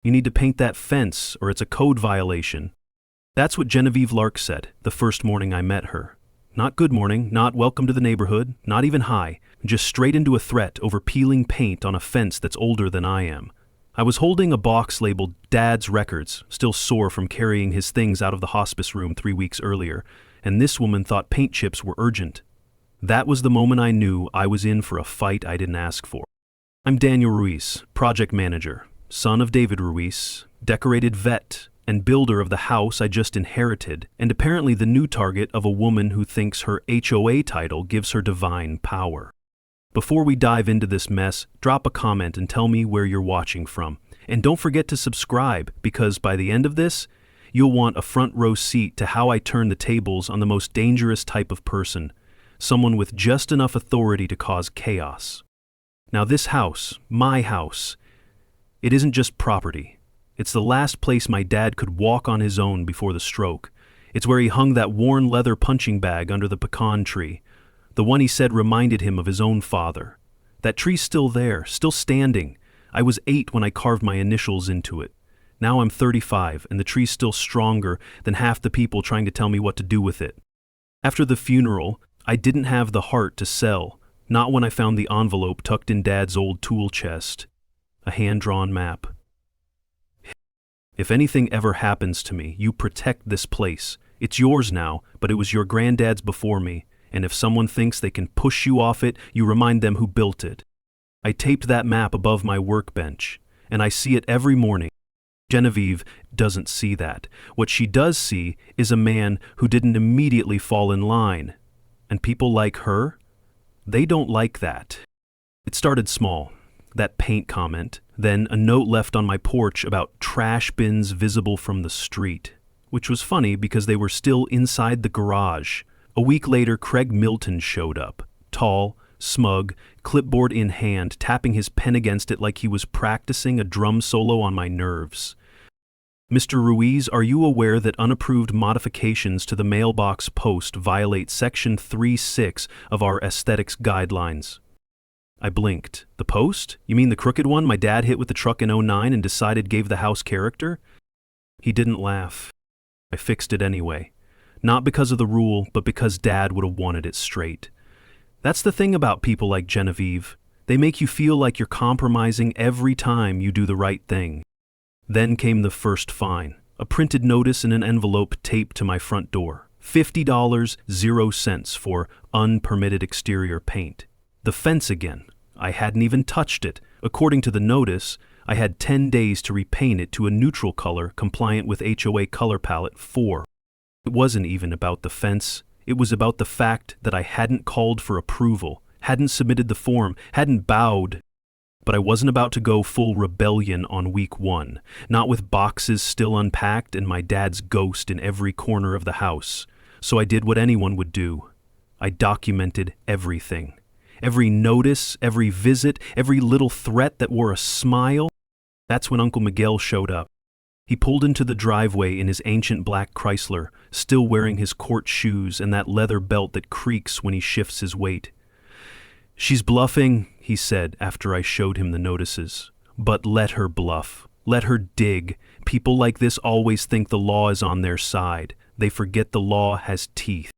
You need to paint that fence or it's a code violation. That's what Genevieve Lark said the first morning I met her. Not good morning, not welcome to the neighborhood, not even hi, just straight into a threat over peeling paint on a fence that's older than I am. I was holding a box labeled Dad's Records, still sore from carrying his things out of the hospice room 3 weeks earlier, and this woman thought paint chips were urgent. That was the moment I knew I was in for a fight I didn't ask for. I'm Daniel Ruiz, project manager, son of David Ruiz, decorated vet, and builder of the house I just inherited, and apparently the new target of a woman who thinks her HOA title gives her divine power. Before we dive into this mess, drop a comment and tell me where you're watching from. And don't forget to subscribe, because by the end of this, you'll want a front row seat to how I turn the tables on the most dangerous type of person, someone with just enough authority to cause chaos. Now this house, my house, it isn't just property. It's the last place my dad could walk on his own before the stroke. It's where he hung that worn leather punching bag under the pecan tree, the one he said reminded him of his own father. That tree's still there, still standing. I was 8 when I carved my initials into it. Now I'm 35, and the tree's still stronger than half the people trying to tell me what to do with it. After the funeral, I didn't have the heart to sell, not when I found the envelope tucked in Dad's old tool chest. A hand-drawn map. If anything ever happens to me, you protect this place. It's yours now, but it was your granddad's before me, and if someone thinks they can push you off it, you remind them who built it. I taped that map above my workbench, and I see it every morning. Genevieve doesn't see that. What she does see is a man who didn't immediately fall in line. And people like her, they don't like that. It started small. That paint comment, then a note left on my porch about trash bins visible from the street, which was funny because they were still inside the garage. A week later, Craig Milton showed up, tall, smug, clipboard in hand, tapping his pen against it like he was practicing a drum solo on my nerves. Mr. Ruiz, are you aware that unapproved modifications to the mailbox post violate Section 3.6 of our aesthetics guidelines? I blinked. The post? You mean the crooked one my dad hit with the truck in '09 and decided gave the house character? He didn't laugh. I fixed it anyway. Not because of the rule, but because Dad would have wanted it straight. That's the thing about people like Genevieve. They make you feel like you're compromising every time you do the right thing. Then came the first fine. A printed notice in an envelope taped to my front door. $50, 0 cents for unpermitted exterior paint. The fence again. I hadn't even touched it. According to the notice, I had 10 days to repaint it to a neutral color compliant with HOA color palette 4. It wasn't even about the fence. It was about the fact that I hadn't called for approval, hadn't submitted the form, hadn't bowed. But I wasn't about to go full rebellion on week 1, not with boxes still unpacked and my dad's ghost in every corner of the house. So I did what anyone would do. I documented everything. Every notice, every visit, every little threat that wore a smile. That's when Uncle Miguel showed up. He pulled into the driveway in his ancient black Chrysler, still wearing his court shoes and that leather belt that creaks when he shifts his weight. "She's bluffing," he said after I showed him the notices. "But let her bluff. Let her dig. People like this always think the law is on their side. They forget the law has teeth."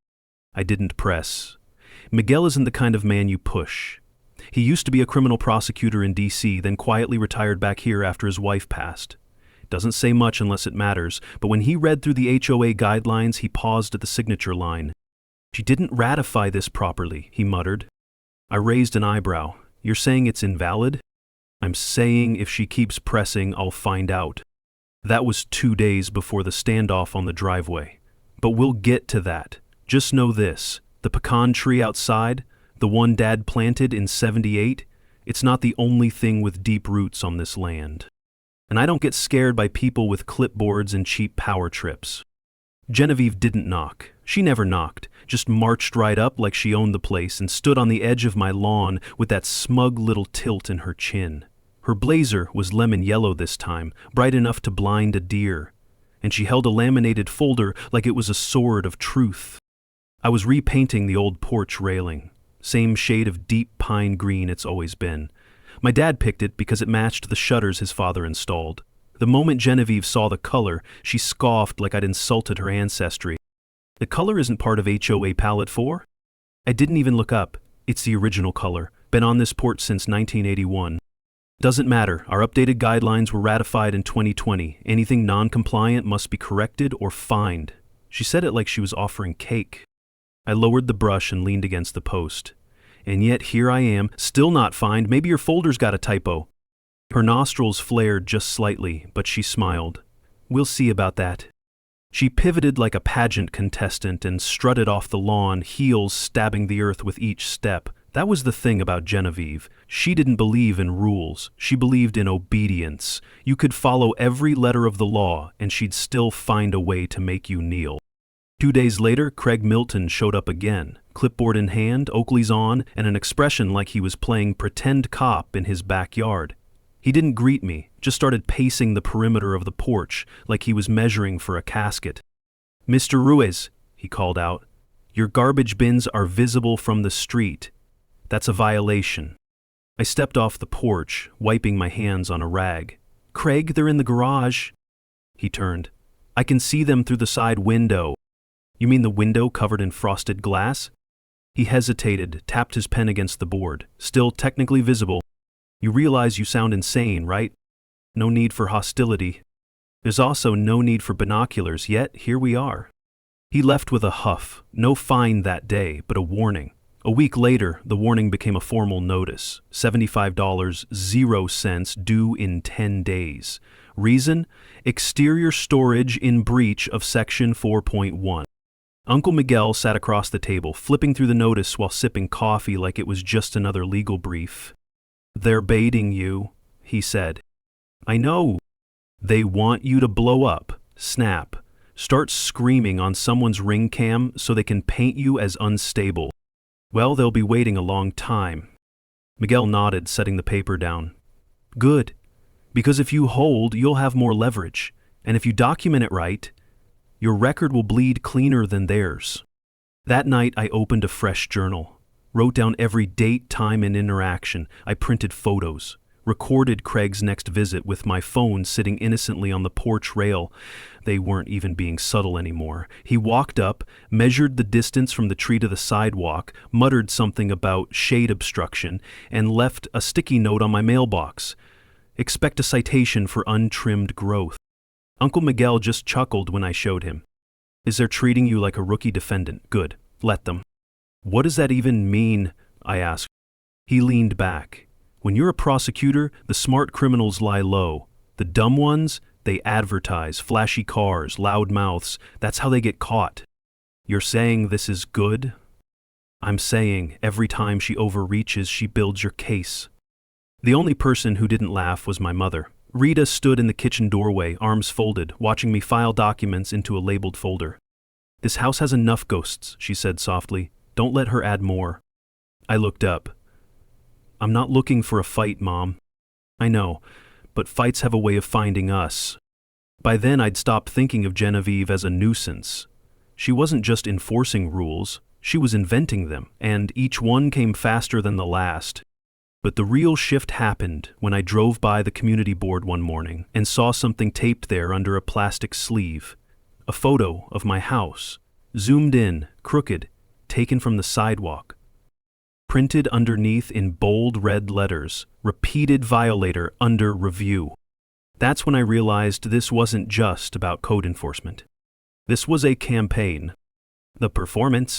I didn't press. Miguel isn't the kind of man you push. He used to be a criminal prosecutor in D.C., then quietly retired back here after his wife passed. Doesn't say much unless it matters, but when he read through the HOA guidelines, he paused at the signature line. "She didn't ratify this properly," he muttered. I raised an eyebrow. "You're saying it's invalid?" "I'm saying if she keeps pressing, I'll find out." That was 2 days before the standoff on the driveway. But we'll get to that. Just know this. The pecan tree outside, the one Dad planted in '78, it's not the only thing with deep roots on this land. And I don't get scared by people with clipboards and cheap power trips. Genevieve didn't knock. She never knocked, just marched right up like she owned the place and stood on the edge of my lawn with that smug little tilt in her chin. Her blazer was lemon yellow this time, bright enough to blind a deer, and she held a laminated folder like it was a sword of truth. I was repainting the old porch railing, same shade of deep pine green it's always been. My dad picked it because it matched the shutters his father installed. The moment Genevieve saw the color, she scoffed like I'd insulted her ancestry. The color isn't part of HOA Palette 4? I didn't even look up. It's the original color. Been on this porch since 1981. Doesn't matter. Our updated guidelines were ratified in 2020. Anything non-compliant must be corrected or fined. She said it like she was offering cake. I lowered the brush and leaned against the post. And yet here I am, still not fined. Maybe your folder's got a typo. Her nostrils flared just slightly, but she smiled. We'll see about that. She pivoted like a pageant contestant and strutted off the lawn, heels stabbing the earth with each step. That was the thing about Genevieve. She didn't believe in rules. She believed in obedience. You could follow every letter of the law, and she'd still find a way to make you kneel. 2 days later, Craig Milton showed up again, clipboard in hand, Oakley's on, and an expression like he was playing pretend cop in his backyard. He didn't greet me, just started pacing the perimeter of the porch like he was measuring for a casket. "Mr. Ruiz," he called out, "your garbage bins are visible from the street. That's a violation." I stepped off the porch, wiping my hands on a rag. "Craig, they're in the garage." He turned. "I can see them through the side window." "You mean the window covered in frosted glass?" He hesitated, tapped his pen against the board. "Still technically visible. You realize you sound insane, right? No need for hostility. There's also no need for binoculars, yet here we are." He left with a huff. No fine that day, but a warning. A week later, the warning became a formal notice. $75.00 due in 10 days. Reason? Exterior storage in breach of Section 4.1. Uncle Miguel sat across the table, flipping through the notice while sipping coffee like it was just another legal brief. "They're baiting you," he said. "I know. They want you to blow up, snap, start screaming on someone's ring cam so they can paint you as unstable. Well, they'll be waiting a long time." Miguel nodded, setting the paper down. "Good. Because if you hold, you'll have more leverage. And if you document it right, your record will bleed cleaner than theirs." That night, I opened a fresh journal, wrote down every date, time, and interaction. I printed photos, recorded Craig's next visit with my phone sitting innocently on the porch rail. They weren't even being subtle anymore. He walked up, measured the distance from the tree to the sidewalk, muttered something about shade obstruction, and left a sticky note on my mailbox. "Expect a citation for untrimmed growth." Uncle Miguel just chuckled when I showed him. "Is they're treating you like a rookie defendant? Good. Let them." "What does that even mean?" I asked. He leaned back. "When you're a prosecutor, the smart criminals lie low. The dumb ones, they advertise, flashy cars, loud mouths. That's how they get caught." "You're saying this is good?" "I'm saying every time she overreaches, she builds your case." The only person who didn't laugh was my mother. Rita stood in the kitchen doorway, arms folded, watching me file documents into a labeled folder. "This house has enough ghosts," she said softly. "Don't let her add more." I looked up. "I'm not looking for a fight, Mom." "I know, but fights have a way of finding us." By then I'd stopped thinking of Genevieve as a nuisance. She wasn't just enforcing rules, she was inventing them, and each one came faster than the last. But the real shift happened when I drove by the community board one morning and saw something taped there under a plastic sleeve. A photo of my house, zoomed in, crooked, taken from the sidewalk. Printed underneath in bold red letters, "Repeated violator under review." That's when I realized this wasn't just about code enforcement. This was a campaign. The performance.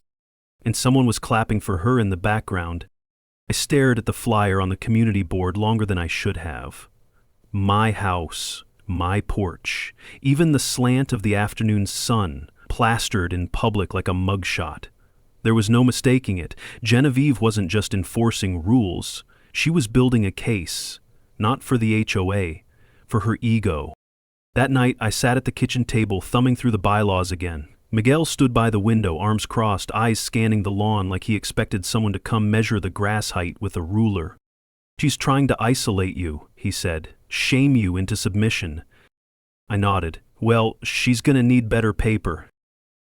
And someone was clapping for her in the background. I stared at the flyer on the community board longer than I should have. My house, my porch, even the slant of the afternoon sun, plastered in public like a mugshot. There was no mistaking it. Genevieve wasn't just enforcing rules. She was building a case, not for the HOA, for her ego. That night, I sat at the kitchen table thumbing through the bylaws again. Miguel stood by the window, arms crossed, eyes scanning the lawn like he expected someone to come measure the grass height with a ruler. "She's trying to isolate you," he said, "shame you into submission." I nodded. "Well, she's gonna need better paper."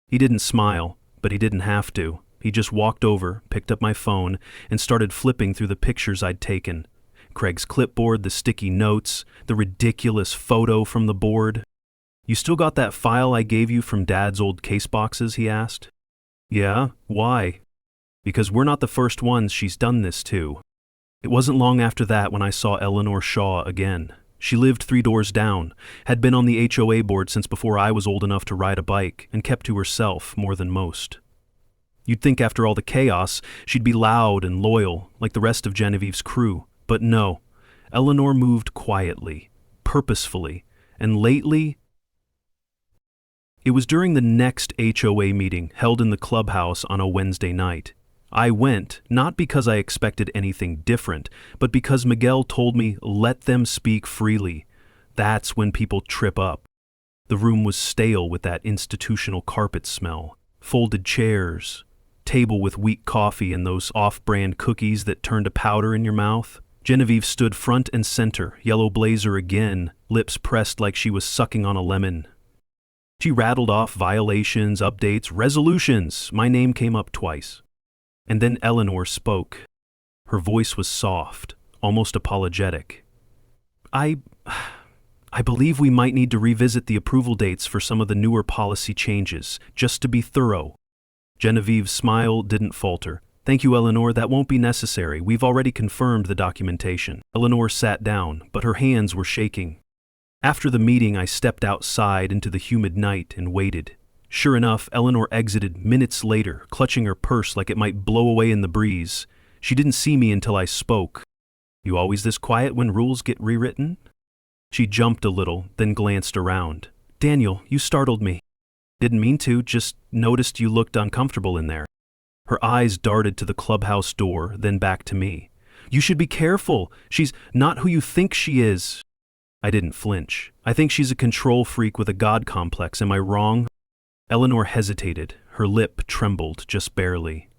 He didn't smile, but he didn't have to. He just walked over, picked up my phone, and started flipping through the pictures I'd taken. Craig's clipboard, the sticky notes, the ridiculous photo from the board. "You still got that file I gave you from Dad's old case boxes?" he asked. "Yeah, why?" "Because we're not the first ones she's done this to." It wasn't long after that when I saw Eleanor Shaw again. She lived 3 doors down, had been on the HOA board since before I was old enough to ride a bike, and kept to herself more than most. You'd think after all the chaos, she'd be loud and loyal, like the rest of Genevieve's crew. But no, Eleanor moved quietly, purposefully, and lately... It was during the next HOA meeting held in the clubhouse on a Wednesday night. I went, not because I expected anything different, but because Miguel told me, let them speak freely. That's when people trip up. The room was stale with that institutional carpet smell, folded chairs, table with weak coffee and those off-brand cookies that turned to powder in your mouth. Genevieve stood front and center, yellow blazer again, lips pressed like she was sucking on a lemon. She rattled off violations, updates, resolutions. My name came up twice. And then Eleanor spoke. Her voice was soft, almost apologetic. I believe we might need to revisit the approval dates for some of the newer policy changes, just to be thorough." Genevieve's smile didn't falter. "Thank you, Eleanor, that won't be necessary. We've already confirmed the documentation." Eleanor sat down, but her hands were shaking. After the meeting, I stepped outside into the humid night and waited. Sure enough, Eleanor exited minutes later, clutching her purse like it might blow away in the breeze. She didn't see me until I spoke. "You always this quiet when rules get rewritten?" She jumped a little, then glanced around. "Daniel, you startled me." "Didn't mean to, just noticed you looked uncomfortable in there." Her eyes darted to the clubhouse door, then back to me. "You should be careful. She's not who you think she is." I didn't flinch. "I think she's a control freak with a god complex. Am I wrong?" Eleanor hesitated. Her lip trembled, just barely.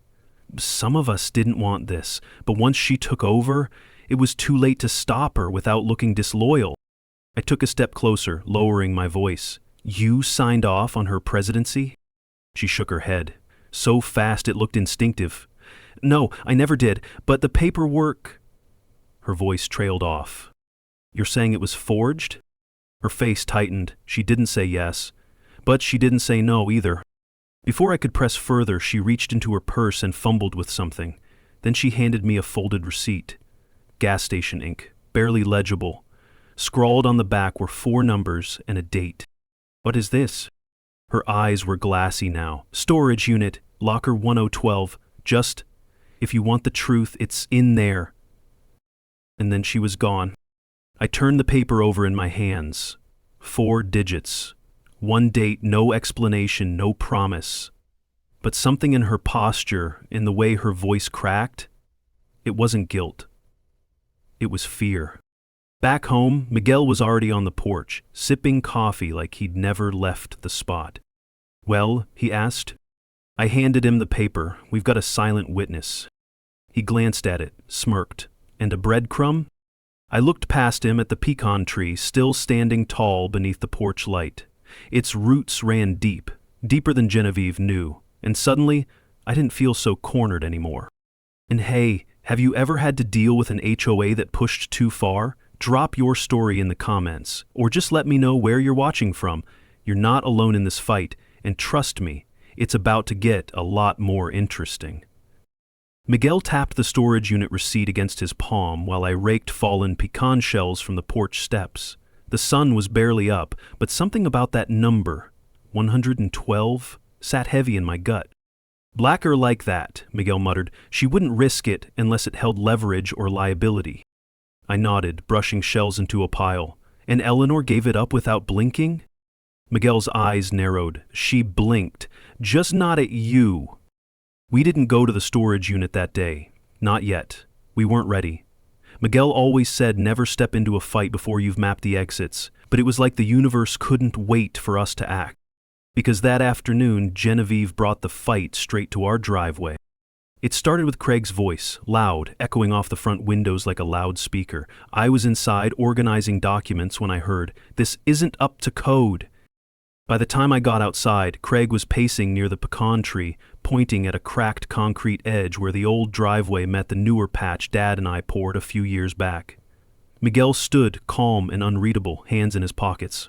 "Some of us didn't want this, but once she took over, it was too late to stop her without looking disloyal." I took a step closer, lowering my voice. "You signed off on her presidency?" She shook her head. So fast it looked instinctive. "No, I never did, but the paperwork..." Her voice trailed off. "You're saying it was forged?" Her face tightened. She didn't say yes, but she didn't say no either. Before I could press further, she reached into her purse and fumbled with something. Then she handed me a folded receipt. Gas station ink, barely legible. Scrawled on the back were 4 numbers and a date. "What is this?" Her eyes were glassy now. "Storage unit, locker 1012. Just, if you want the truth, it's in there." And then she was gone. I turned the paper over in my hands. 4 digits. 1 date, no explanation, no promise. But something in her posture, in the way her voice cracked, it wasn't guilt. It was fear. Back home, Miguel was already on the porch, sipping coffee like he'd never left the spot. "Well?" he asked. I handed him the paper. "We've got a silent witness." He glanced at it, smirked. "And a breadcrumb?" I looked past him at the pecan tree, still standing tall beneath the porch light. Its roots ran deep, deeper than Genevieve knew, and suddenly, I didn't feel so cornered anymore. And hey, have you ever had to deal with an HOA that pushed too far? Drop your story in the comments, or just let me know where you're watching from. You're not alone in this fight, and trust me, it's about to get a lot more interesting. Miguel tapped the storage unit receipt against his palm while I raked fallen pecan shells from the porch steps. The sun was barely up, but something about that number, 112, sat heavy in my gut. "Blacker like that," Miguel muttered. "She wouldn't risk it unless it held leverage or liability." I nodded, brushing shells into a pile. "And Eleanor gave it up without blinking?" Miguel's eyes narrowed. "She blinked. Just not at you." We didn't go to the storage unit that day. Not yet. We weren't ready. Miguel always said never step into a fight before you've mapped the exits, but it was like the universe couldn't wait for us to act. Because that afternoon, Genevieve brought the fight straight to our driveway. It started with Craig's voice, loud, echoing off the front windows like a loudspeaker. I was inside organizing documents when I heard, "This isn't up to code." By the time I got outside, Craig was pacing near the pecan tree, pointing at a cracked concrete edge where the old driveway met the newer patch Dad and I poured a few years back. Miguel stood, calm and unreadable, hands in his pockets.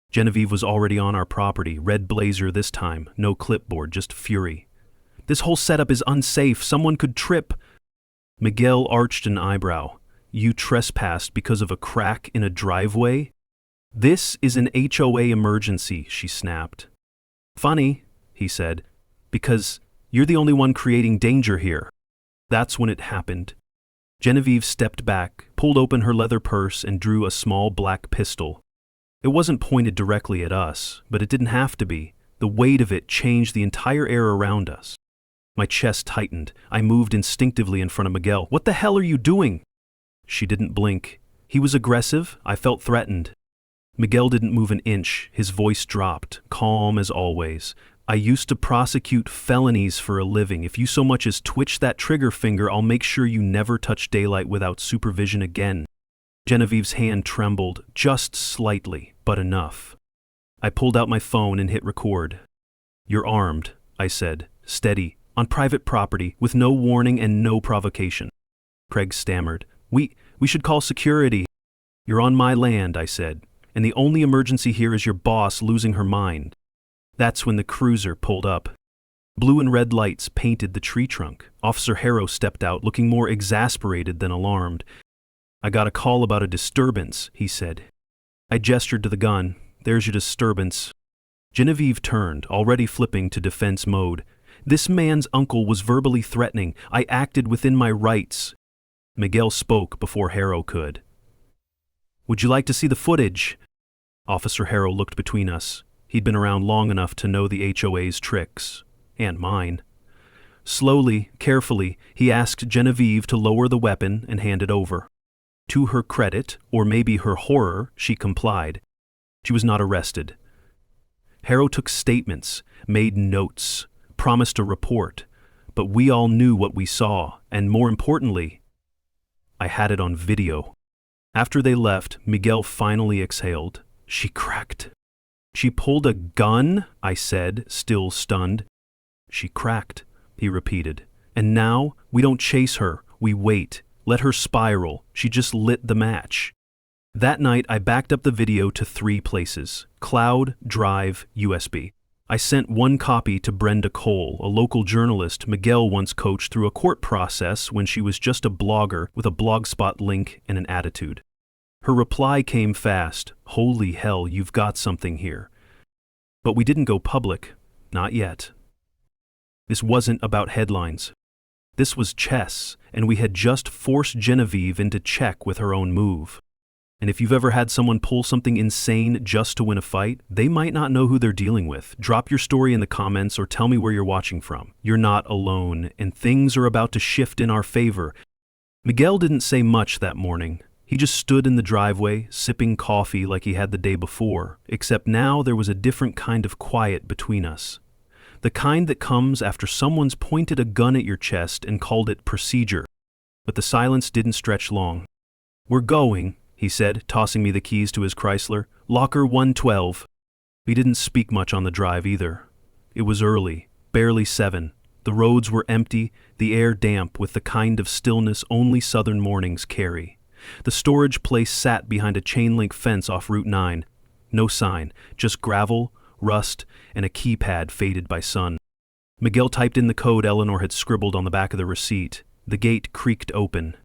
Genevieve was already on our property, red blazer this time, no clipboard, just fury. This whole setup is unsafe, someone could trip. Miguel arched an eyebrow. You trespassed because of a crack in a driveway? This is an HOA emergency, she snapped. Funny, he said, because you're the only one creating danger here. That's when it happened. Genevieve stepped back, pulled open her leather purse, and drew a small black pistol. It wasn't pointed directly at us, but it didn't have to be. The weight of it changed the entire air around us. My chest tightened. I moved instinctively in front of Miguel. What the hell are you doing? She didn't blink. He was aggressive. I felt threatened. Miguel didn't move an inch. His voice dropped, calm as always. I used to prosecute felonies for a living. If you so much as twitch that trigger finger, I'll make sure you never touch daylight without supervision again. Genevieve's hand trembled, just slightly, but enough. I pulled out my phone and hit record. You're armed, I said, steady, on private property, with no warning and no provocation. Craig stammered. We should call security. You're on my land, I said, and the only emergency here is your boss losing her mind. That's when the cruiser pulled up. Blue and red lights painted the tree trunk. Officer Harrow stepped out, looking more exasperated than alarmed. I got a call about a disturbance, he said. I gestured to the gun. There's your disturbance. Genevieve turned, already flipping to defense mode. This man's uncle was verbally threatening. I acted within my rights. Miguel spoke before Harrow could. Would you like to see the footage? Officer Harrow looked between us. He'd been around long enough to know the HOA's tricks. And mine. Slowly, carefully, he asked Genevieve to lower the weapon and hand it over. To her credit, or maybe her horror, she complied. She was not arrested. Harrow took statements, made notes, promised a report, but we all knew what we saw, and more importantly, I had it on video. After they left, Miguel finally exhaled. She cracked. She pulled a gun, I said, still stunned. She cracked, he repeated. And now, we don't chase her, we wait. Let her spiral. She just lit the match. That night, I backed up the video to 3 places: cloud, drive, USB. I sent one copy to Brenda Cole, a local journalist Miguel once coached through a court process when she was just a blogger with a Blogspot link and an attitude. Her reply came fast. Holy hell, you've got something here. But we didn't go public. Not yet. This wasn't about headlines. This was chess, and we had just forced Genevieve into check with her own move. And if you've ever had someone pull something insane just to win a fight, they might not know who they're dealing with. Drop your story in the comments or tell me where you're watching from. You're not alone, and things are about to shift in our favor. Miguel didn't say much that morning. He just stood in the driveway, sipping coffee like he had the day before, except now there was a different kind of quiet between us. The kind that comes after someone's pointed a gun at your chest and called it procedure. But the silence didn't stretch long. We're going, he said, tossing me the keys to his Chrysler. Locker 112. We didn't speak much on the drive either. It was early, barely 7. The roads were empty, the air damp with the kind of stillness only southern mornings carry. The storage place sat behind a chain-link fence off Route 9. No sign, just gravel, rust, and a keypad faded by sun. Miguel typed in the code Eleanor had scribbled on the back of the receipt. The gate creaked open.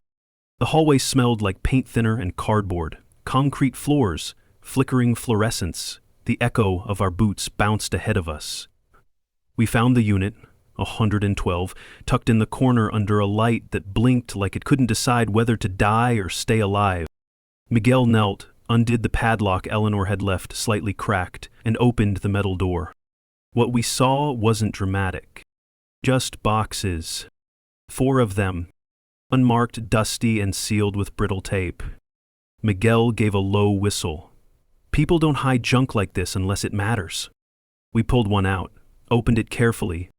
The hallway smelled like paint thinner and cardboard, concrete floors, flickering fluorescence. The echo of our boots bounced ahead of us. We found the unit, 112, tucked in the corner under a light that blinked like it couldn't decide whether to die or stay alive. Miguel knelt, undid the padlock Eleanor had left slightly cracked, and opened the metal door. What we saw wasn't dramatic. Just boxes. 4 of them. Unmarked, dusty, and sealed with brittle tape. Miguel gave a low whistle. People don't hide junk like this unless it matters. We pulled one out, opened it carefully.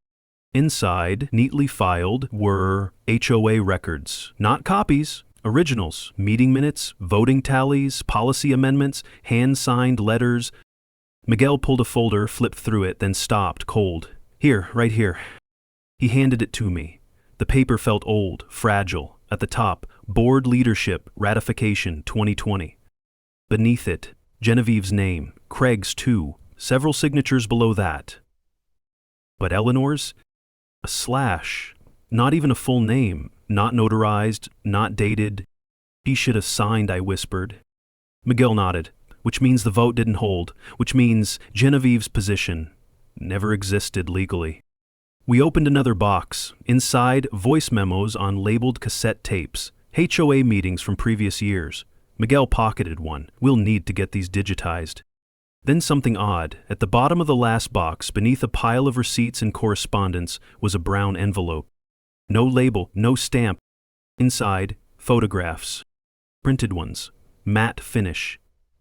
Inside, neatly filed, were HOA records, not copies, originals, meeting minutes, voting tallies, policy amendments, hand-signed letters. Miguel pulled a folder, flipped through it, then stopped, cold. Here, right here. He handed it to me. The paper felt old, fragile. At the top, Board Leadership Ratification 2020. Beneath it, Genevieve's name, Craig's too, several signatures below that. But Eleanor's? A slash. Not even a full name, not notarized, not dated. He should have signed, I whispered. Miguel nodded, which means the vote didn't hold, which means Genevieve's position never existed legally. We opened another box. Inside, voice memos on labeled cassette tapes, HOA meetings from previous years. Miguel pocketed one. We'll need to get these digitized. Then something odd. At the bottom of the last box, beneath a pile of receipts and correspondence, was a brown envelope. No label, no stamp. Inside, photographs. Printed ones. Matte finish.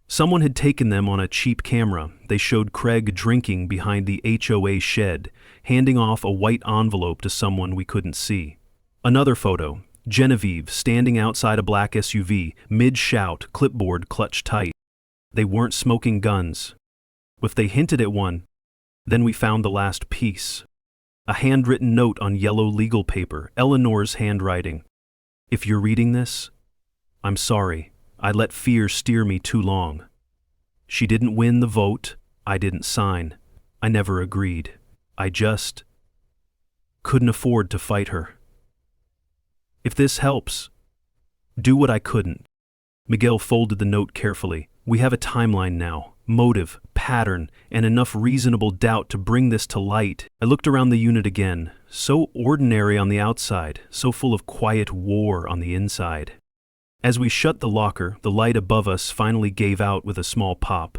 Someone had taken them on a cheap camera. They showed Craig drinking behind the HOA shed, handing off a white envelope to someone we couldn't see. Another photo. Genevieve standing outside a black SUV, mid-shout, clipboard clutched tight. They weren't smoking guns. If they hinted at one, then we found the last piece. A handwritten note on yellow legal paper, Eleanor's handwriting. If you're reading this, I'm sorry. I let fear steer me too long. She didn't win the vote. I didn't sign. I never agreed. I just couldn't afford to fight her. If this helps, do what I couldn't. Miguel folded the note carefully. We have a timeline now, motive, pattern, and enough reasonable doubt to bring this to light. I looked around the unit again, so ordinary on the outside, so full of quiet war on the inside. As we shut the locker, the light above us finally gave out with a small pop.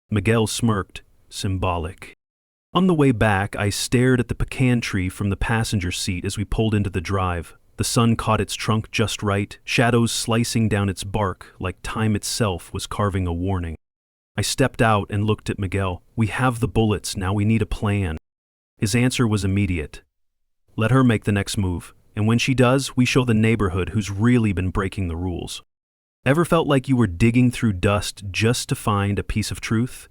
Miguel smirked, symbolic. On the way back, I stared at the pecan tree from the passenger seat as we pulled into the drive. The sun caught its trunk just right, shadows slicing down its bark like time itself was carving a warning. I stepped out and looked at Miguel. We have the bullets, now we need a plan. His answer was immediate. Let her make the next move, and when she does, we show the neighborhood who's really been breaking the rules. Ever felt like you were digging through dust just to find a piece of truth?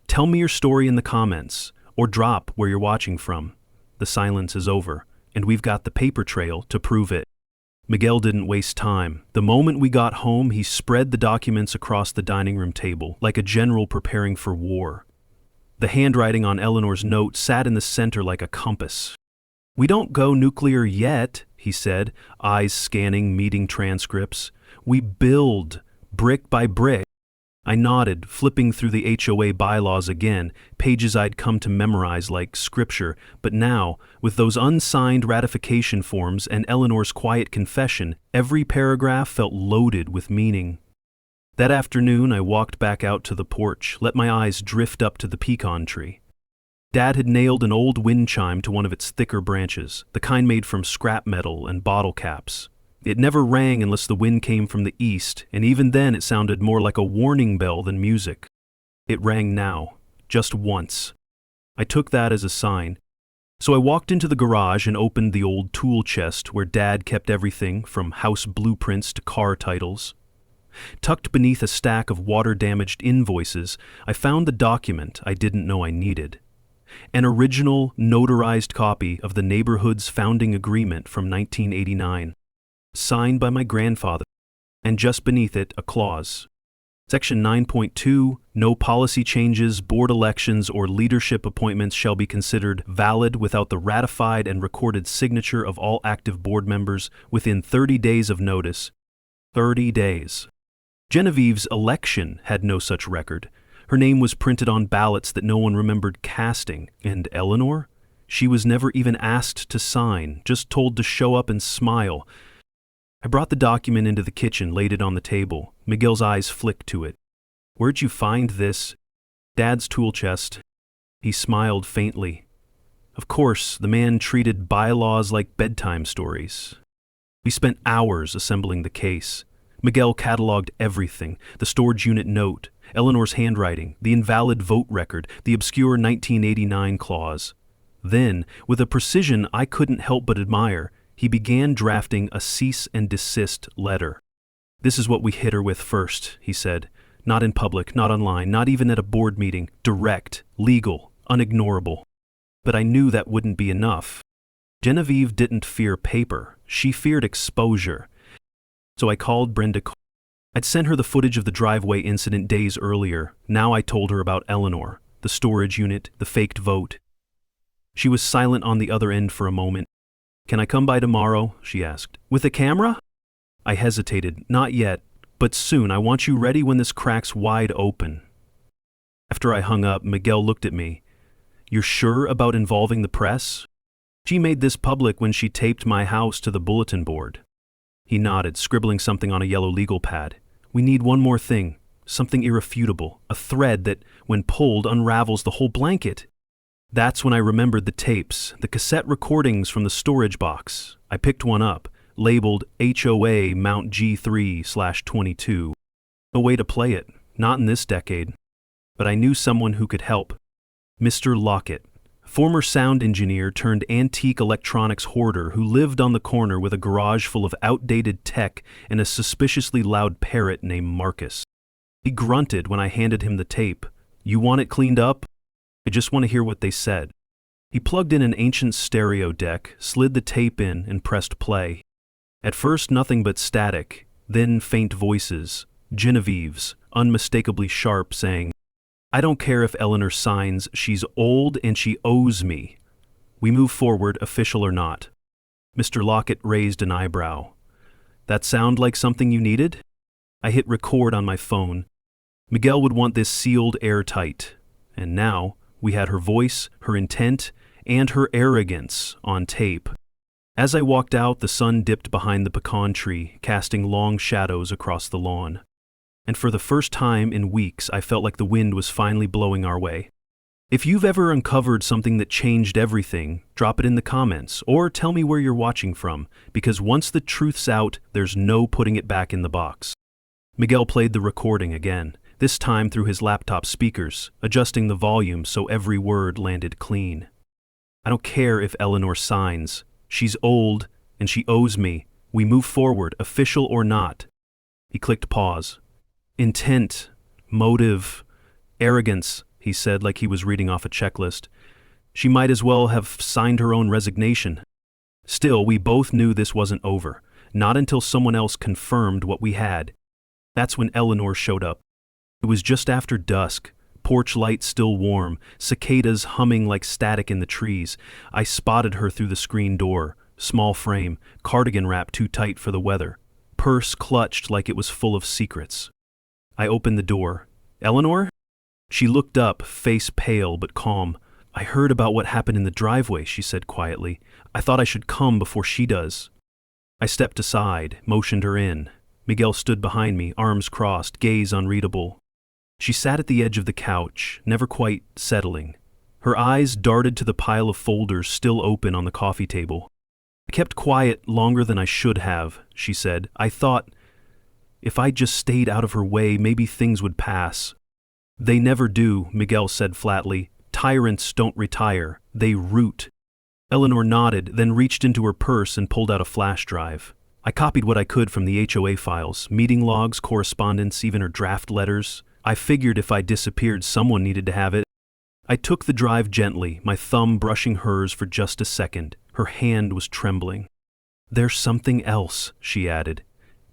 Tell me your story in the comments, or drop where you're watching from. The silence is over, and we've got the paper trail to prove it. Miguel didn't waste time. The moment we got home, he spread the documents across the dining room table, like a general preparing for war. The handwriting on Eleanor's note sat in the center like a compass. We don't go nuclear yet, he said, eyes scanning meeting transcripts. We build, brick by brick. I nodded, flipping through the HOA bylaws again, pages I'd come to memorize like scripture, but now, with those unsigned ratification forms and Eleanor's quiet confession, every paragraph felt loaded with meaning. That afternoon, I walked back out to the porch, let my eyes drift up to the pecan tree. Dad had nailed an old wind chime to one of its thicker branches, the kind made from scrap metal and bottle caps. It never rang unless the wind came from the east, and even then it sounded more like a warning bell than music. It rang now, just once. I took that as a sign. So I walked into the garage and opened the old tool chest where Dad kept everything from house blueprints to car titles. Tucked beneath a stack of water-damaged invoices, I found the document I didn't know I needed. An original, notarized copy of the neighborhood's founding agreement from 1989. Signed by my grandfather, and just beneath it, a clause. Section 9.2, no policy changes, board elections, or leadership appointments shall be considered valid without the ratified and recorded signature of all active board members within 30 days of notice. 30 days. Genevieve's election had no such record. Her name was printed on ballots that no one remembered casting, and Eleanor? She was never even asked to sign, just told to show up and smile. I brought the document into the kitchen, laid it on the table. Miguel's eyes flicked to it. Where'd you find this? Dad's tool chest. He smiled faintly. Of course, the man treated bylaws like bedtime stories. We spent hours assembling the case. Miguel cataloged everything, the storage unit note, Eleanor's handwriting, the invalid vote record, the obscure 1989 clause. Then, with a precision I couldn't help but admire, he began drafting a cease and desist letter. This is what we hit her with first, he said. Not in public, not online, not even at a board meeting. Direct, legal, unignorable. But I knew that wouldn't be enough. Genevieve didn't fear paper. She feared exposure. So I called Brenda. I'd sent her the footage of the driveway incident days earlier. Now I told her about Eleanor, the storage unit, the faked vote. She was silent on the other end for a moment. "Can I come by tomorrow?" she asked. "With a camera?" I hesitated. "Not yet, but soon. I want you ready when this crack's wide open." After I hung up, Miguel looked at me. "You're sure about involving the press?" "She made this public when she taped my house to the bulletin board." He nodded, scribbling something on a yellow legal pad. "We need one more thing, something irrefutable, a thread that, when pulled, unravels the whole blanket." That's when I remembered the tapes, the cassette recordings from the storage box. I picked one up, labeled HOA Mount G3/22. No way to play it, not in this decade. But I knew someone who could help. Mr. Lockett, former sound engineer turned antique electronics hoarder who lived on the corner with a garage full of outdated tech and a suspiciously loud parrot named Marcus. He grunted when I handed him the tape. "You want it cleaned up? I just want to hear what they said." He plugged in an ancient stereo deck, slid the tape in, and pressed play. At first nothing but static, then faint voices, Genevieve's, unmistakably sharp, saying, "I don't care if Eleanor signs, she's old and she owes me. We move forward, official or not." Mr. Lockett raised an eyebrow. "That sound like something you needed?" I hit record on my phone. Miguel would want this sealed airtight. And now we had her voice, her intent, and her arrogance on tape. As I walked out, the sun dipped behind the pecan tree, casting long shadows across the lawn. And for the first time in weeks, I felt like the wind was finally blowing our way. If you've ever uncovered something that changed everything, drop it in the comments, or tell me where you're watching from, because once the truth's out, there's no putting it back in the box. Miguel played the recording again, this time through his laptop speakers, adjusting the volume so every word landed clean. "I don't care if Eleanor signs. She's old, and she owes me. We move forward, official or not." He clicked pause. "Intent, motive, arrogance," he said like he was reading off a checklist. "She might as well have signed her own resignation." Still, we both knew this wasn't over, not until someone else confirmed what we had. That's when Eleanor showed up. It was just after dusk, porch light still warm, cicadas humming like static in the trees. I spotted her through the screen door, small frame, cardigan wrapped too tight for the weather, purse clutched like it was full of secrets. I opened the door. "Eleanor?" She looked up, face pale but calm. "I heard about what happened in the driveway," she said quietly. "I thought I should come before she does." I stepped aside, motioned her in. Miguel stood behind me, arms crossed, gaze unreadable. She sat at the edge of the couch, never quite settling. Her eyes darted to the pile of folders still open on the coffee table. "I kept quiet longer than I should have," she said. "I thought, if I just stayed out of her way, maybe things would pass." "They never do," Miguel said flatly. "Tyrants don't retire, they root." Eleanor nodded, then reached into her purse and pulled out a flash drive. I copied what I could from the HOA files, meeting logs, correspondence, even her draft letters. I figured if I disappeared, someone needed to have it. I took the drive gently, my thumb brushing hers for just a second. Her hand was trembling. "There's something else," she added.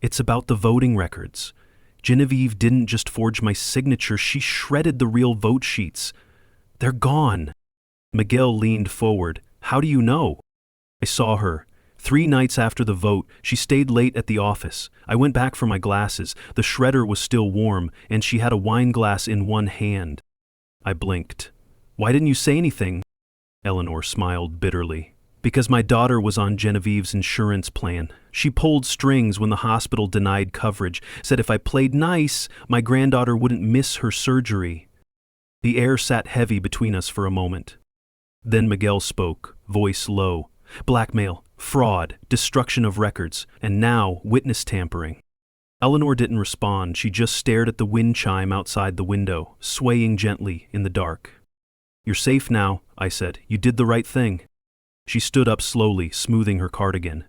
"It's about the voting records. Genevieve didn't just forge my signature, she shredded the real vote sheets. They're gone." Miguel leaned forward. "How do you know?" I saw her. 3 nights after the vote, she stayed late at the office. I went back for my glasses. The shredder was still warm, and she had a wine glass in one hand. I blinked. "Why didn't you say anything?" Eleanor smiled bitterly. "Because my daughter was on Genevieve's insurance plan. She pulled strings when the hospital denied coverage, said if I played nice, my granddaughter wouldn't miss her surgery." The air sat heavy between us for a moment. Then Miguel spoke, voice low. "Blackmail, fraud, destruction of records, and now witness tampering." Eleanor didn't respond. She just stared at the wind chime outside the window, swaying gently in the dark. "You're safe now," I said. "You did the right thing." She stood up slowly, smoothing her cardigan.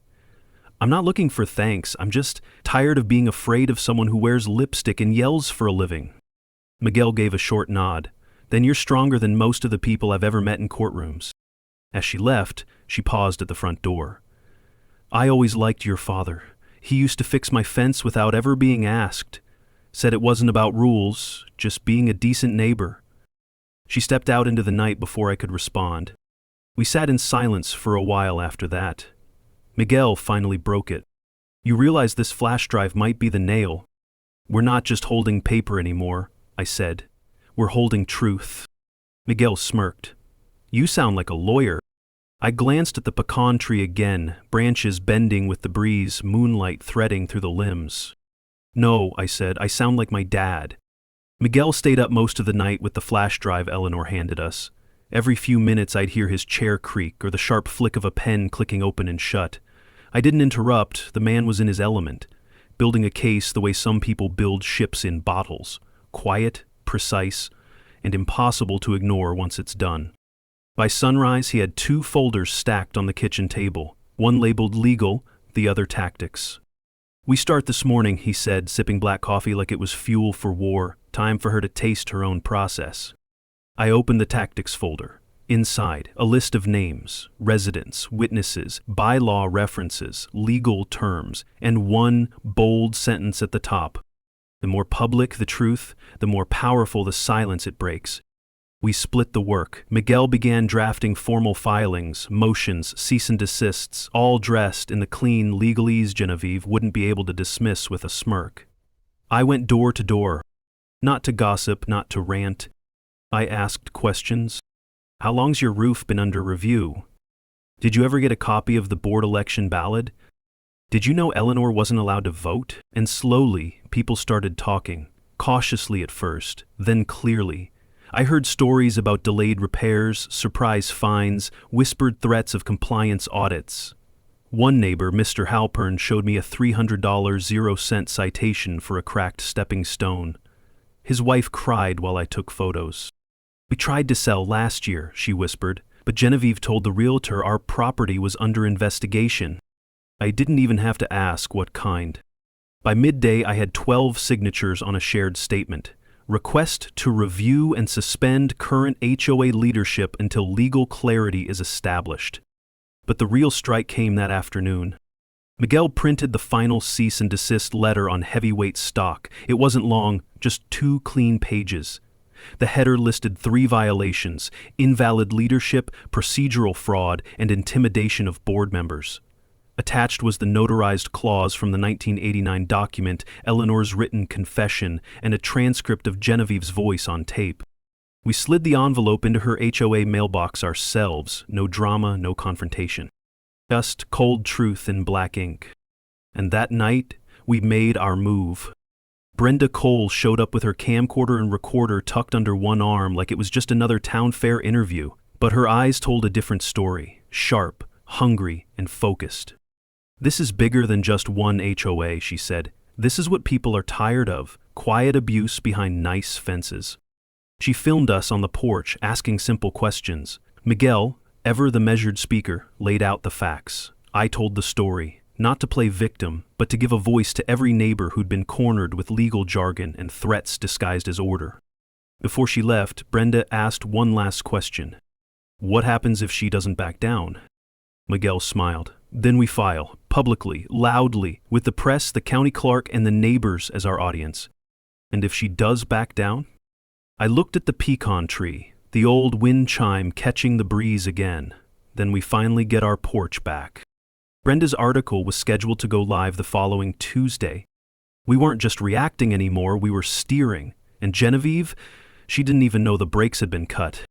"I'm not looking for thanks. I'm just tired of being afraid of someone who wears lipstick and yells for a living." Miguel gave a short nod. "Then you're stronger than most of the people I've ever met in courtrooms." As she left, she paused at the front door. "I always liked your father. He used to fix my fence without ever being asked. Said it wasn't about rules, just being a decent neighbor. She stepped out into the night before I could respond. We sat in silence for a while after that. Miguel finally broke it. You realize this flash drive might be the nail. We're not just holding paper anymore, I said. We're holding truth. Miguel smirked. You sound like a lawyer. I glanced at the pecan tree again, branches bending with the breeze, moonlight threading through the limbs. No, I said, I sound like my dad. Miguel stayed up most of the night with the flash drive Eleanor handed us. Every few minutes I'd hear his chair creak or the sharp flick of a pen clicking open and shut. I didn't interrupt, the man was in his element, building a case the way some people build ships in bottles, quiet, precise, and impossible to ignore once it's done. By sunrise, he had 2 folders stacked on the kitchen table, one labeled legal, the other tactics. We start this morning, he said, sipping black coffee like it was fuel for war, time for her to taste her own process. I opened the tactics folder. Inside, a list of names, residents, witnesses, bylaw references, legal terms, and one bold sentence at the top. The more public the truth, the more powerful the silence it breaks. We split the work. Miguel began drafting formal filings, motions, cease and desists, all dressed in the clean legalese Genevieve wouldn't be able to dismiss with a smirk. I went door to door. Not to gossip, not to rant. I asked questions. How long's your roof been under review? Did you ever get a copy of the board election ballot? Did you know Eleanor wasn't allowed to vote? And slowly, people started talking, cautiously at first, then clearly. I heard stories about delayed repairs, surprise fines, whispered threats of compliance audits. One neighbor, Mr. Halpern, showed me a $300 0-cent citation for a cracked stepping stone. His wife cried while I took photos. We tried to sell last year, she whispered, but Genevieve told the realtor our property was under investigation. I didn't even have to ask what kind. By midday, I had 12 signatures on a shared statement. Request to review and suspend current HOA leadership until legal clarity is established. But the real strike came that afternoon. Miguel printed the final cease and desist letter on heavyweight stock. It wasn't long, just 2 clean pages. The header listed 3 violations: invalid leadership, procedural fraud, and intimidation of board members. Attached was the notarized clause from the 1989 document, Eleanor's written confession, and a transcript of Genevieve's voice on tape. We slid the envelope into her HOA mailbox ourselves, no drama, no confrontation. Just cold truth in black ink. And that night, we made our move. Brenda Cole showed up with her camcorder and recorder tucked under one arm like it was just another town fair interview, but her eyes told a different story, sharp, hungry, and focused. This is bigger than just one HOA, she said. This is what people are tired of, quiet abuse behind nice fences. She filmed us on the porch, asking simple questions. Miguel, ever the measured speaker, laid out the facts. I told the story, not to play victim, but to give a voice to every neighbor who'd been cornered with legal jargon and threats disguised as order. Before she left, Brenda asked one last question. What happens if she doesn't back down? Miguel smiled. Then we file, publicly, loudly, with the press, the county clerk, and the neighbors as our audience. And if she does back down? I looked at the pecan tree, the old wind chime catching the breeze again. Then we finally get our porch back. Brenda's article was scheduled to go live the following Tuesday. We weren't just reacting anymore, we were steering. And Genevieve, she didn't even know the brakes had been cut.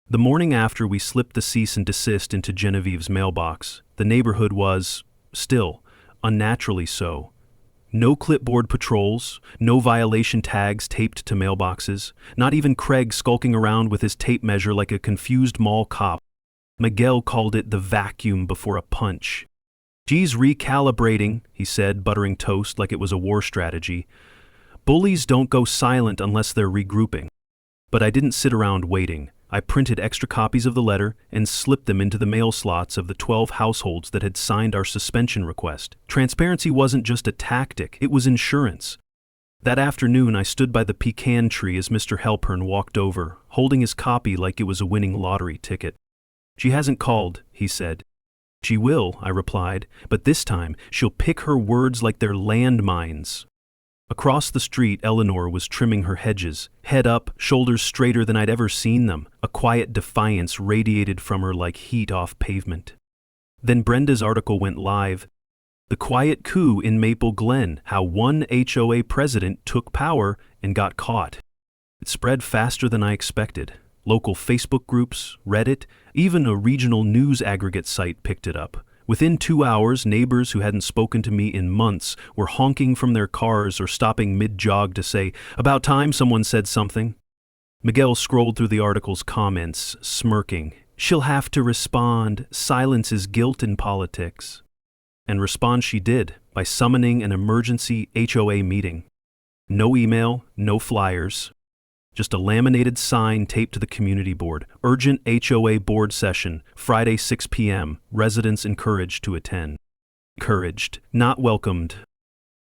The morning after we slipped the cease and desist into Genevieve's mailbox, the neighborhood was, still, unnaturally so. No clipboard patrols, no violation tags taped to mailboxes, not even Craig skulking around with his tape measure like a confused mall cop. Miguel called it the vacuum before a punch. Geez, recalibrating, he said, buttering toast like it was a war strategy. Bullies don't go silent unless they're regrouping. But I didn't sit around waiting. I printed extra copies of the letter and slipped them into the mail slots of the 12 households that had signed our suspension request. Transparency wasn't just a tactic, it was insurance. That afternoon, I stood by the pecan tree as Mr. Halpern walked over, holding his copy like it was a winning lottery ticket. She hasn't called, he said. She will, I replied, but this time she'll pick her words like they're landmines. Across the street, Eleanor was trimming her hedges, head up, shoulders straighter than I'd ever seen them. A quiet defiance radiated from her like heat off pavement. Then Brenda's article went live. The quiet coup in Maple Glen, how one HOA president took power and got caught. It spread faster than I expected. Local Facebook groups, Reddit, even a regional news aggregate site picked it up. Within 2 hours, neighbors who hadn't spoken to me in months were honking from their cars or stopping mid-jog to say, "About time someone said something." Miguel scrolled through the article's comments, smirking. "She'll have to respond. Silence is guilt in politics." And respond she did, by summoning an emergency HOA meeting. No email, no flyers. Just a laminated sign taped to the community board. Urgent HOA board session, Friday 6 p.m. Residents encouraged to attend. Encouraged, not welcomed.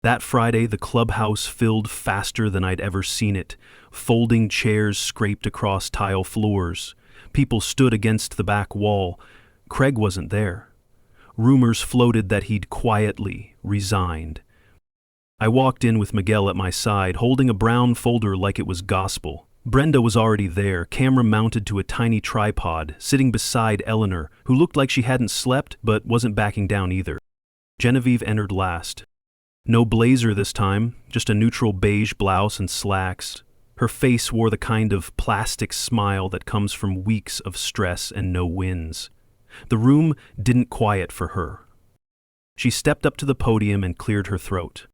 That Friday, the clubhouse filled faster than I'd ever seen it. Folding chairs scraped across tile floors. People stood against the back wall. Craig wasn't there. Rumors floated that he'd quietly resigned. I walked in with Miguel at my side, holding a brown folder like it was gospel. Brenda was already there, camera mounted to a tiny tripod, sitting beside Eleanor, who looked like she hadn't slept but wasn't backing down either. Genevieve entered last. No blazer this time, just a neutral beige blouse and slacks. Her face wore the kind of plastic smile that comes from weeks of stress and no wins. The room didn't quiet for her. She stepped up to the podium and cleared her throat.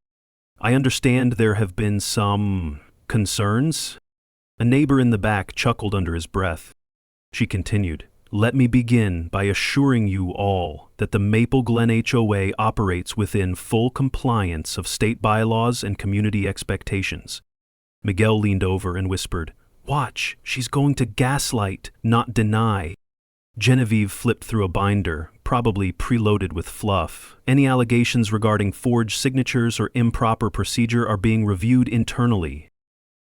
"I understand there have been some concerns?" A neighbor in the back chuckled under his breath. She continued, "Let me begin by assuring you all that the Maple Glen HOA operates within full compliance of state bylaws and community expectations." Miguel leaned over and whispered, "Watch, she's going to gaslight, not deny." Genevieve flipped through a binder, probably preloaded with fluff. Any allegations regarding forged signatures or improper procedure are being reviewed internally.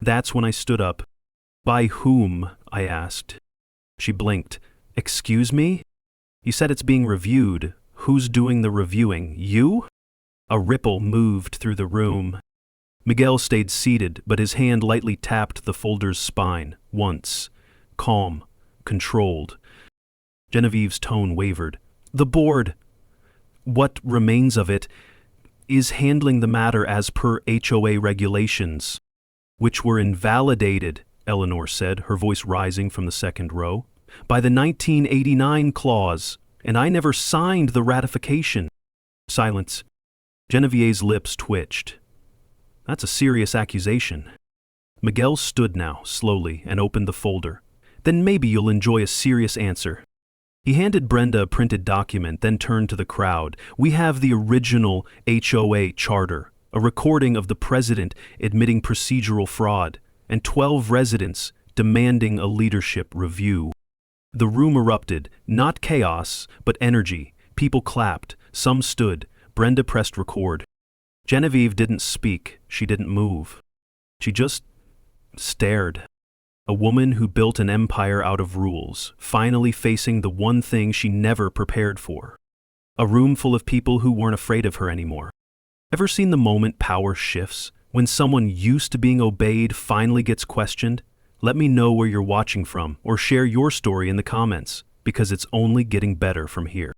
That's when I stood up. "By whom?" I asked. She blinked. "Excuse me? You said it's being reviewed. Who's doing the reviewing? You?" A ripple moved through the room. Miguel stayed seated, but his hand lightly tapped the folder's spine, once. Calm, controlled. Genevieve's tone wavered. "The board, what remains of it, is handling the matter as per HOA regulations, which were invalidated," Eleanor said, her voice rising from the second row, "by the 1989 clause, and I never signed the ratification." Silence. Genevieve's lips twitched. "That's a serious accusation." Miguel stood now, slowly, and opened the folder. "Then maybe you'll enjoy a serious answer." He handed Brenda a printed document, then turned to the crowd. "We have the original HOA charter, a recording of the president admitting procedural fraud, and 12 residents demanding a leadership review." The room erupted, not chaos, but energy. People clapped, some stood. Brenda pressed record. Genevieve didn't speak, she didn't move. She just stared. A woman who built an empire out of rules, finally facing the one thing she never prepared for. A room full of people who weren't afraid of her anymore. Ever seen the moment power shifts? When someone used to being obeyed finally gets questioned? Let me know where you're watching from, or share your story in the comments, because it's only getting better from here.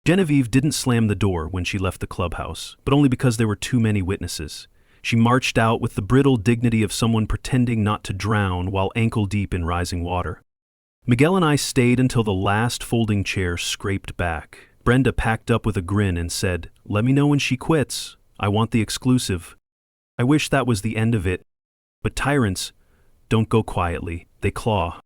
Genevieve didn't slam the door when she left the clubhouse, but only because there were too many witnesses. She marched out with the brittle dignity of someone pretending not to drown while ankle-deep in rising water. Miguel and I stayed until the last folding chair scraped back. Brenda packed up with a grin and said, "Let me know when she quits. I want the exclusive." I wish that was the end of it. But tyrants don't go quietly, they claw.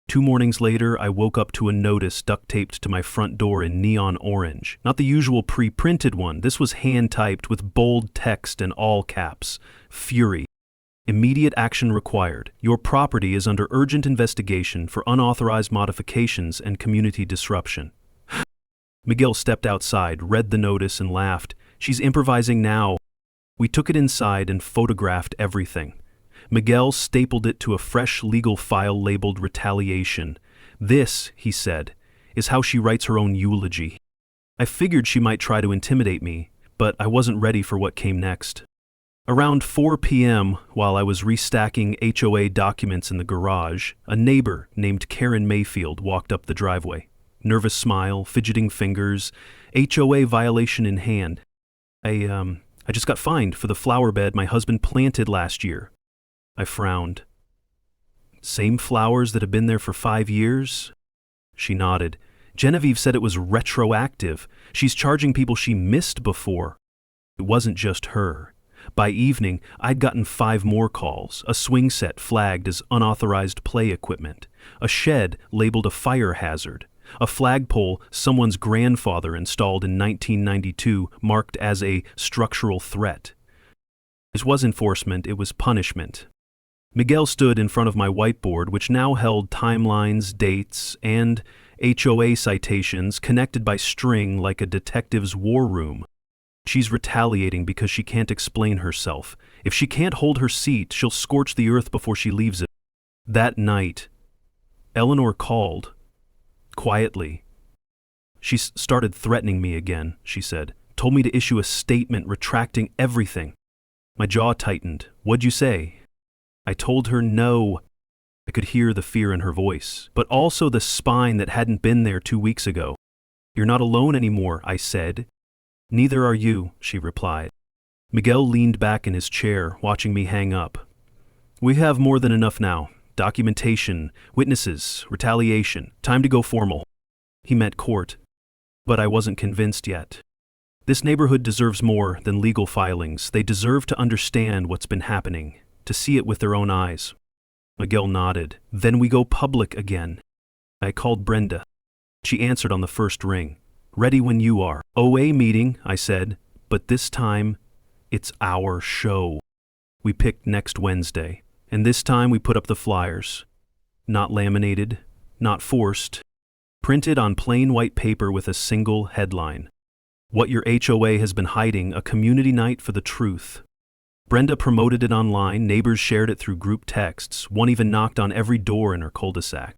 2 mornings later, I woke up to a notice duct-taped to my front door in neon orange. Not the usual pre-printed one. This was hand-typed with bold text and all caps. Fury. Immediate action required. Your property is under urgent investigation for unauthorized modifications and community disruption. Miguel stepped outside, read the notice, and laughed. "She's improvising now." We took it inside and photographed everything. Miguel stapled it to a fresh legal file labeled retaliation. "This," he said, "is how she writes her own eulogy." I figured she might try to intimidate me, but I wasn't ready for what came next. Around 4 p.m., while I was restacking HOA documents in the garage, a neighbor named Karen Mayfield walked up the driveway. Nervous smile, fidgeting fingers, HOA violation in hand. I just got fined for the flower bed my husband planted last year. I frowned. Same flowers that have been there for 5 years? She nodded. Genevieve said it was retroactive. She's charging people she missed before. It wasn't just her. By evening, I'd gotten 5 more calls, a swing set flagged as unauthorized play equipment, a shed labeled a fire hazard, a flagpole someone's grandfather installed in 1992 marked as a structural threat. This was enforcement, it was punishment. Miguel stood in front of my whiteboard, which now held timelines, dates, and HOA citations connected by string like a detective's war room. She's retaliating because she can't explain herself. If she can't hold her seat, she'll scorch the earth before she leaves it. That night, Eleanor called. Quietly. She started threatening me again, she said. Told me to issue a statement retracting everything. My jaw tightened. What'd you say? I told her no. I could hear the fear in her voice, but also the spine that hadn't been there 2 weeks ago. You're not alone anymore, I said. Neither are you, she replied. Miguel leaned back in his chair, watching me hang up. We have more than enough now. Documentation, witnesses, retaliation. Time to go formal. He meant court. But I wasn't convinced yet. This neighborhood deserves more than legal filings. They deserve to understand what's been happening, to see it with their own eyes. Miguel nodded. Then we go public again. I called Brenda. She answered on the first ring. Ready when you are. OA meeting, I said, but this time, it's our show. We picked next Wednesday, and this time we put up the flyers. Not laminated, not forced, printed on plain white paper with a single headline. What your HOA has been hiding, a community night for the truth. Brenda promoted it online, neighbors shared it through group texts, one even knocked on every door in her cul-de-sac.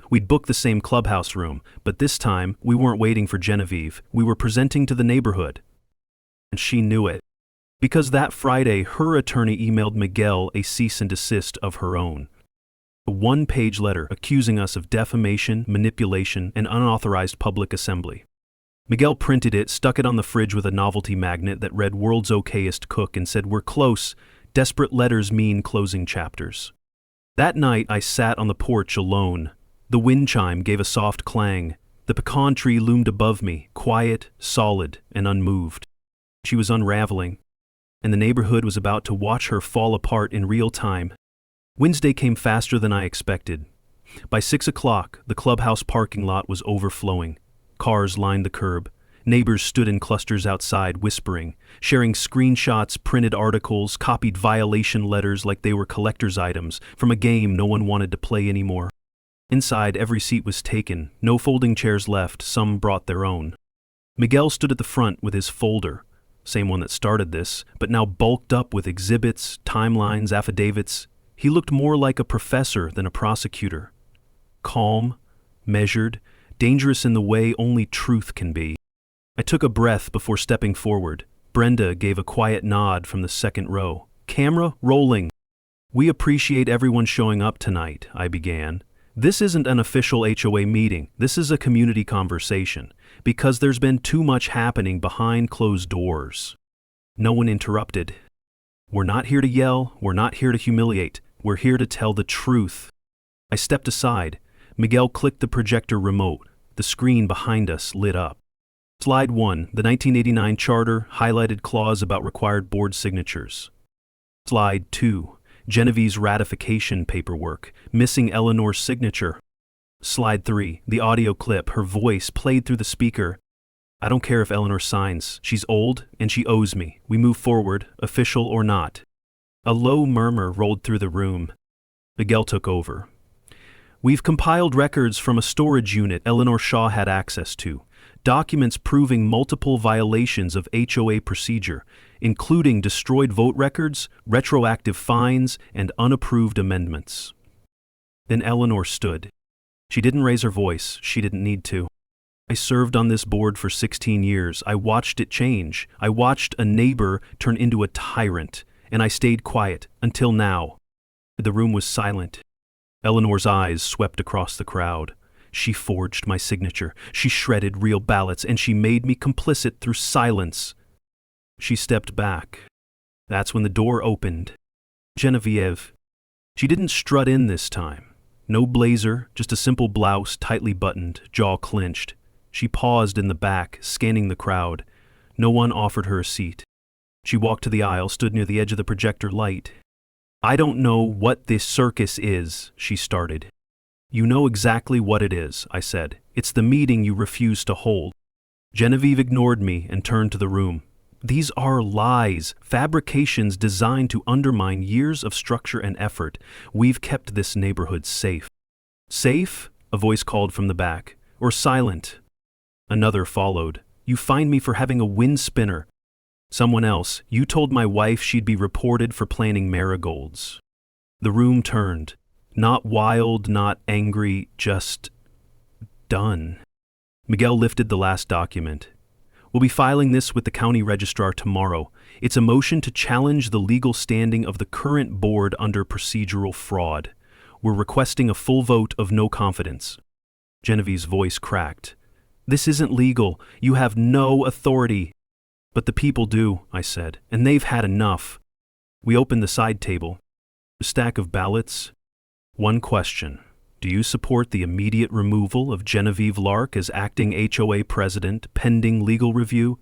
We'd booked the same clubhouse room, but this time we weren't waiting for Genevieve, we were presenting to the neighborhood. And she knew it. Because that Friday, her attorney emailed Miguel a cease and desist of her own. A 1-page letter accusing us of defamation, manipulation, and unauthorized public assembly. Miguel printed it, stuck it on the fridge with a novelty magnet that read World's Okayest Cook and said, We're close. Desperate letters mean closing chapters. That night, I sat on the porch alone. The wind chime gave a soft clang. The pecan tree loomed above me, quiet, solid, and unmoved. She was unraveling, and the neighborhood was about to watch her fall apart in real time. Wednesday came faster than I expected. By 6 o'clock, the clubhouse parking lot was overflowing. Cars lined the curb. Neighbors stood in clusters outside, whispering, sharing screenshots, printed articles, copied violation letters like they were collector's items from a game no one wanted to play anymore. Inside, every seat was taken, no folding chairs left, some brought their own. Miguel stood at the front with his folder, same one that started this, but now bulked up with exhibits, timelines, affidavits. He looked more like a professor than a prosecutor. Calm, measured, dangerous in the way only truth can be. I took a breath before stepping forward. Brenda gave a quiet nod from the second row. Camera rolling. We appreciate everyone showing up tonight, I began. This isn't an official HOA meeting. This is a community conversation, because there's been too much happening behind closed doors. No one interrupted. We're not here to yell. We're not here to humiliate. We're here to tell the truth. I stepped aside. Miguel clicked the projector remote. The screen behind us lit up. Slide 1, the 1989 charter, highlighted clause about required board signatures. Slide 2. Genevieve's ratification paperwork, missing Eleanor's signature. Slide 3, the audio clip, her voice played through the speaker. I don't care if Eleanor signs. She's old, and she owes me. We move forward, official or not. A low murmur rolled through the room. Miguel took over. We've compiled records from a storage unit Eleanor Shaw had access to. Documents proving multiple violations of HOA procedure, including destroyed vote records, retroactive fines, and unapproved amendments. Then Eleanor stood. She didn't raise her voice. She didn't need to. I served on this board for 16 years. I watched it change. I watched a neighbor turn into a tyrant, and I stayed quiet until now. The room was silent. Eleanor's eyes swept across the crowd. She forged my signature. She shredded real ballots, and she made me complicit through silence. She stepped back. That's when the door opened. Genevieve. She didn't strut in this time. No blazer, just a simple blouse, tightly buttoned, jaw clenched. She paused in the back, scanning the crowd. No one offered her a seat. She walked to the aisle, stood near the edge of the projector light. "I don't know what this circus is," she started. "You know exactly what it is," I said. "It's the meeting you refused to hold." Genevieve ignored me and turned to the room. "These are lies, fabrications designed to undermine years of structure and effort. We've kept this neighborhood safe." "Safe?" a voice called from the back. "Or silent?" Another followed. "You fined me for having a wind spinner." Someone else. "You told my wife she'd be reported for planting marigolds." The room turned. Not wild, not angry, just done. Miguel lifted the last document. "We'll be filing this with the county registrar tomorrow. It's a motion to challenge the legal standing of the current board under procedural fraud. We're requesting a full vote of no confidence." Genevieve's voice cracked. "This isn't legal. You have no authority." "But the people do," I said, "and they've had enough." We opened the side table. A stack of ballots. One question. Do you support the immediate removal of Genevieve Lark as acting HOA president pending legal review?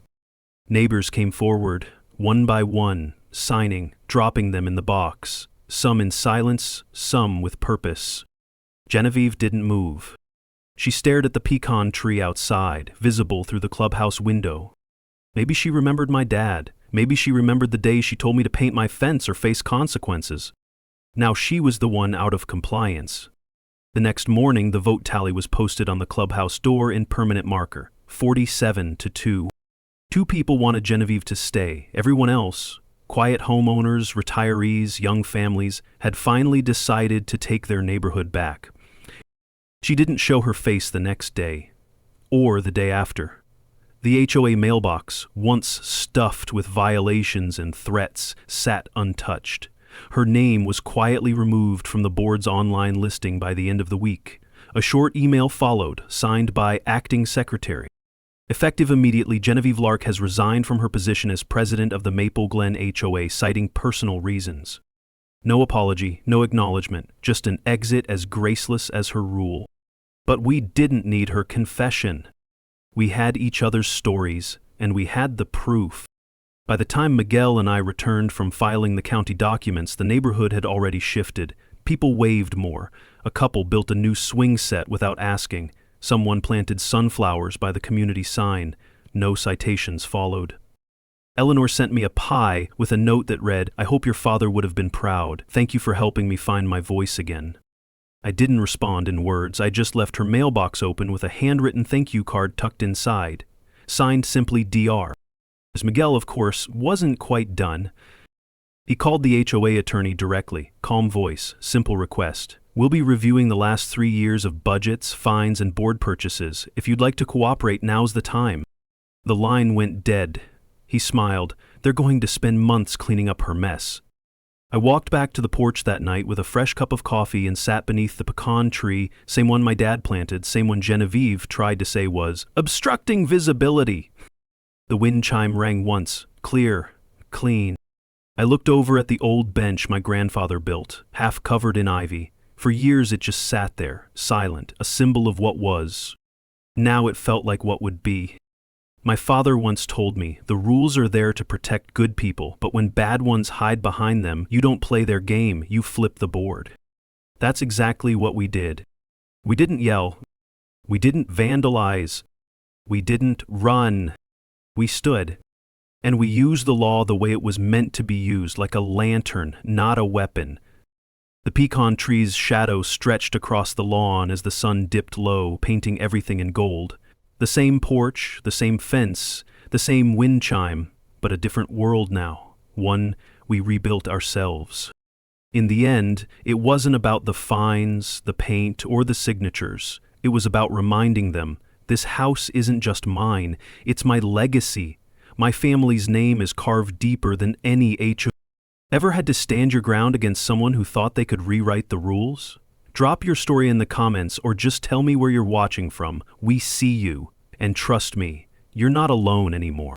Neighbors came forward, one by one, signing, dropping them in the box, some in silence, some with purpose. Genevieve didn't move. She stared at the pecan tree outside, visible through the clubhouse window. Maybe she remembered my dad. Maybe she remembered the day she told me to paint my fence or face consequences. Now she was the one out of compliance. The next morning, the vote tally was posted on the clubhouse door in permanent marker, 47-2. 2 people wanted Genevieve to stay. Everyone else, quiet homeowners, retirees, young families, had finally decided to take their neighborhood back. She didn't show her face the next day, or the day after. The HOA mailbox, once stuffed with violations and threats, sat untouched. Her name was quietly removed from the board's online listing by the end of the week. A short email followed, signed by Acting Secretary. Effective immediately, Genevieve Lark has resigned from her position as president of the Maple Glen HOA, citing personal reasons. No apology, no acknowledgement, just an exit as graceless as her rule. But we didn't need her confession. We had each other's stories, and we had the proof. By the time Miguel and I returned from filing the county documents, the neighborhood had already shifted. People waved more. A couple built a new swing set without asking. Someone planted sunflowers by the community sign. No citations followed. Eleanor sent me a pie with a note that read, "I hope your father would have been proud. Thank you for helping me find my voice again." I didn't respond in words. I just left her mailbox open with a handwritten thank you card tucked inside. Signed simply DR. As Miguel, of course, wasn't quite done. He called the HOA attorney directly. Calm voice, simple request. "We'll be reviewing the last 3 years of budgets, fines, and board purchases. If you'd like to cooperate, now's the time." The line went dead. He smiled. "They're going to spend months cleaning up her mess." I walked back to the porch that night with a fresh cup of coffee and sat beneath the pecan tree, same one my dad planted, same one Genevieve tried to say was obstructing visibility. The wind chime rang once, clear, clean. I looked over at the old bench my grandfather built, half covered in ivy. For years it just sat there, silent, a symbol of what was. Now it felt like what would be. My father once told me, the rules are there to protect good people, but when bad ones hide behind them, you don't play their game, you flip the board. That's exactly what we did. We didn't yell. We didn't vandalize. We didn't run. We stood. And we used the law the way it was meant to be used, like a lantern, not a weapon. The pecan tree's shadow stretched across the lawn as the sun dipped low, painting everything in gold. The same porch, the same fence, the same wind chime, but a different world now, one we rebuilt ourselves. In the end, it wasn't about the fines, the paint, or the signatures. It was about reminding them This house isn't just mine, it's my legacy. My family's name is carved deeper than any HOA. Ever had to stand your ground against someone who thought they could rewrite the rules? Drop your story in the comments or just tell me where you're watching from. We see you. And trust me, you're not alone anymore.